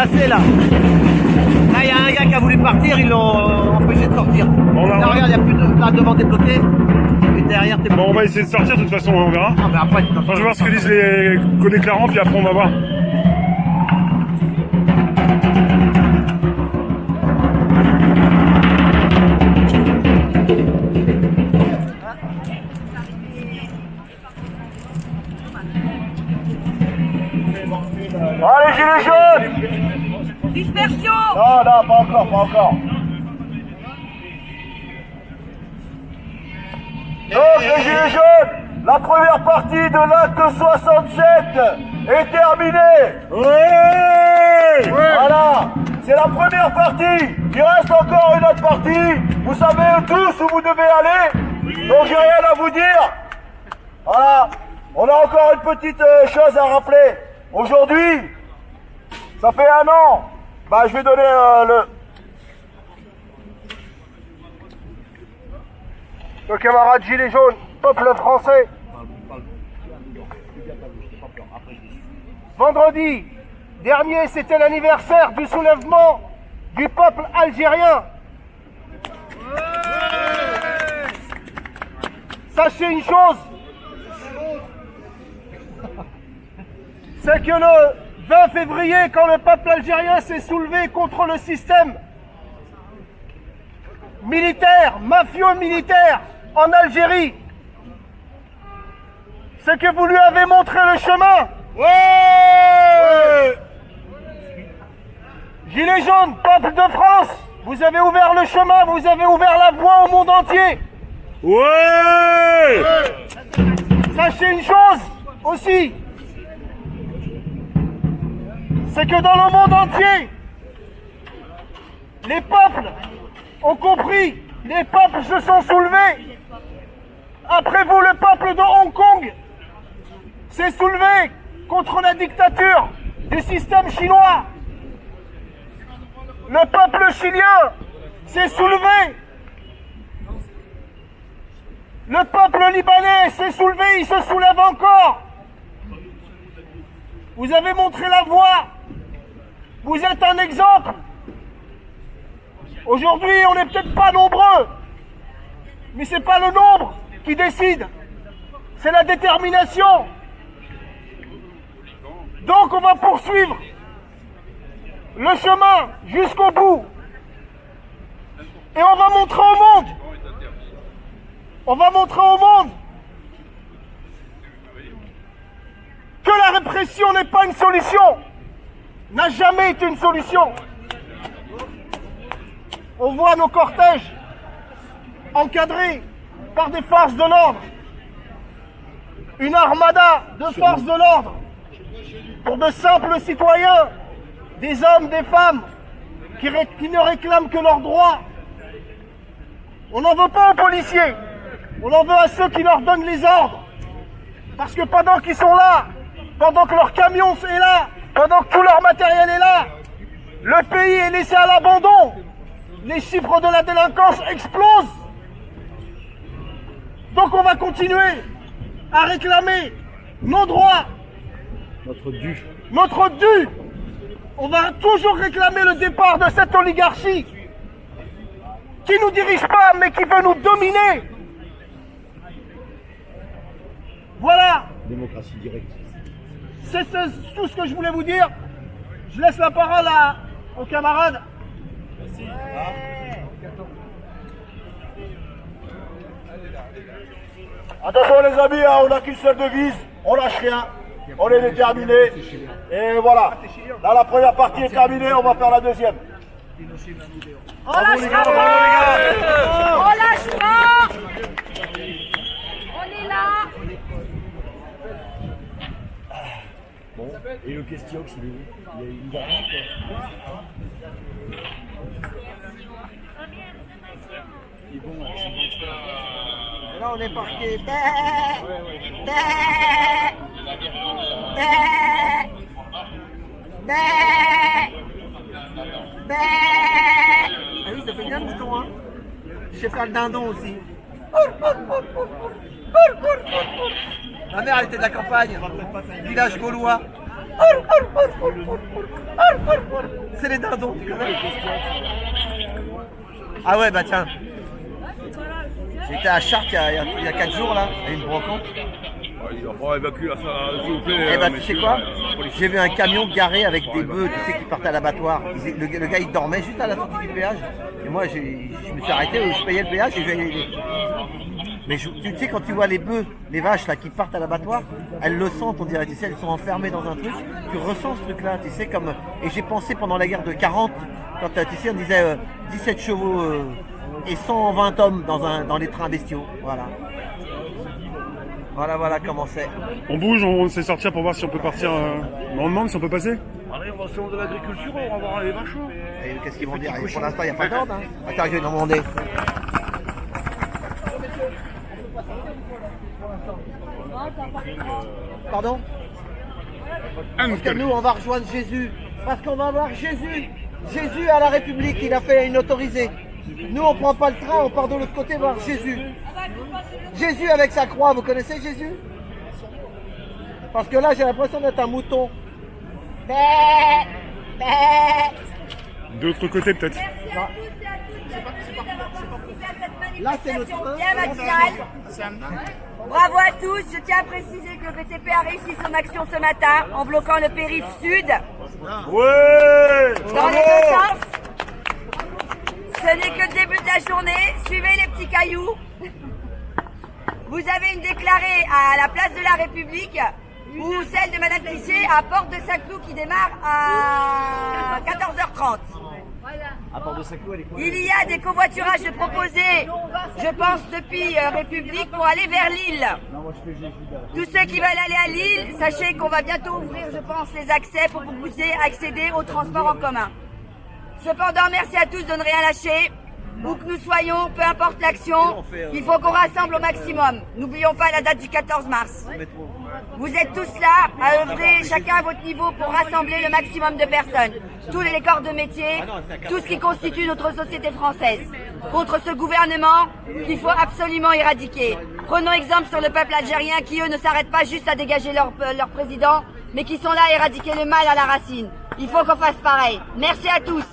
assez là. Là, il y a un gars qui a voulu partir, ils l'ont empêché de sortir. Bon, là, Là, regarde, il n'y a plus de. Là, devant, t'es bloqué. Et derrière, t'es bloqué. Bon, on va essayer de sortir, de toute façon, on verra. Ah, mais après, tu Enfin, je vais voir ce que disent les co-déclarants, puis après, on va voir. Allez, gilets jaunes! Dispersion! Non, non, pas encore, pas encore. Donc, les gilets jaunes, la première partie de l'acte 67 est terminée. Ouais! Voilà, c'est la première partie. Il reste encore une autre partie. Vous savez tous où vous devez aller. Donc, j'ai rien à vous dire. Voilà, on a encore une petite chose à rappeler. Aujourd'hui, ça fait 1 an. Bah, je vais donner le camarade gilet jaune, peuple français. Vendredi dernier, c'était l'anniversaire du soulèvement du peuple algérien. Sachez une chose, c'est que le 20 février, quand le peuple algérien s'est soulevé contre le système militaire, mafieux-militaire en Algérie, c'est que vous lui avez montré le chemin. Ouais! Gilets jaunes, peuple de France, vous avez ouvert le chemin, vous avez ouvert la voie au monde entier. Ouais! Sachez une chose aussi, c'est que dans le monde entier, les peuples ont compris, les peuples se sont soulevés. Après vous, le peuple de Hong Kong s'est soulevé contre la dictature du système chinois. Le peuple chilien s'est soulevé. Le peuple libanais s'est soulevé, il se soulève encore. Vous avez montré la voie. Vous êtes un exemple. Aujourd'hui, on n'est peut-être pas nombreux, mais c'est pas le nombre qui décide, c'est la détermination. Donc on va poursuivre le chemin jusqu'au bout. Et on va montrer au monde que la répression n'est pas une solution, n'a jamais été une solution. On voit nos cortèges encadrés par des forces de l'ordre, une armada de forces de l'ordre pour de simples citoyens, des hommes, des femmes qui ne réclament que leurs droits. On n'en veut pas aux policiers, on en veut à ceux qui leur donnent les ordres. Parce que pendant qu'ils sont là, pendant que leur camion est là, pendant que tout leur matériel est là, le pays est laissé à l'abandon. Les chiffres de la délinquance explosent. Donc on va continuer à réclamer nos droits. Notre dû. On va toujours réclamer le départ de cette oligarchie qui ne nous dirige pas mais qui veut nous dominer. Voilà. Démocratie directe. C'est tout ce que je voulais vous dire. Je laisse la parole aux camarades. Merci. Attention les amis, hein, on n'a qu'une seule devise, on lâche rien, on est déterminés. Et voilà, là la première partie est terminée, on va faire la deuxième. On lâchera pas! On lâche pas! On est là! Bon, et le question, il est où? Il va quoi. Et bon, Là, on est parqué. Ah oui, ça fait bien le mouton, hein. Je sais faire le dindon aussi. Ma mère, elle était de la campagne, village gaulois. C'est les dindons. Ah ouais, bah tiens. J'étais à Chartres il y a 4 jours là, à une brocante. Il va falloir évacuer là, s'il vous plaît. Et bah tu sais quoi? J'ai vu un camion garé avec des bœufs, tu sais, qui partaient à l'abattoir. Le gars il dormait juste à la sortie du péage. Et moi je me suis arrêté, je payais le péage et mais tu sais, quand tu vois les bœufs, les vaches là qui partent à l'abattoir, elles le sentent, on dirait, tu sais, elles sont enfermées dans un truc. Tu ressens ce truc là, tu sais, comme. Et j'ai pensé pendant la guerre de 40, quand tu sais, on disait 17 chevaux et 120 hommes dans les trains bestiaux. Voilà. Voilà comment c'est. On bouge, on sait sortir pour voir si on peut partir. On demande si on peut passer. Allez, on va sur de l'agriculture, on va voir les vaches. Et qu'est-ce qu'ils vont dire? Pour l'instant, il n'y a pas d'ordre. Hein. Attends, je vais demander. Pardon? Parce que nous, on va rejoindre Jésus. Parce qu'on va voir Jésus. Jésus à la République, il a fait une autorisée. Nous, on prend pas le train, on part de l'autre côté voir Jésus. Jésus avec sa croix, vous connaissez Jésus? Parce que là, j'ai l'impression d'être un mouton. De l'autre côté, peut-être. Là, c'est notre train. Bien matinale. Bravo à tous. Je tiens à préciser que le BTP a réussi son action ce matin en bloquant le périph' sud Ouais! dans les deux sens. Ce n'est que le début de la journée. Suivez les petits cailloux. Vous avez une déclarée à la place de la République ou celle de Madame Tissier à Porte de Saint-Cloud qui démarre à 14h30. Il y a des covoiturages de proposés, je pense, depuis République pour aller vers Lille. Tous ceux qui veulent aller à Lille, sachez qu'on va bientôt ouvrir, je pense, les accès pour que vous puissiez accéder au transport en commun. Cependant, merci à tous de ne rien lâcher. Où que nous soyons, peu importe l'action, il faut qu'on rassemble au maximum. N'oublions pas la date du 14 mars. Vous êtes tous là à œuvrer, chacun à votre niveau, pour rassembler le maximum de personnes. Tous les corps de métier, tout ce qui constitue notre société française. Contre ce gouvernement qu'il faut absolument éradiquer. Prenons exemple sur le peuple algérien qui, eux, ne s'arrêtent pas juste à dégager leur président, mais qui sont là à éradiquer le mal à la racine. Il faut qu'on fasse pareil. Merci à tous.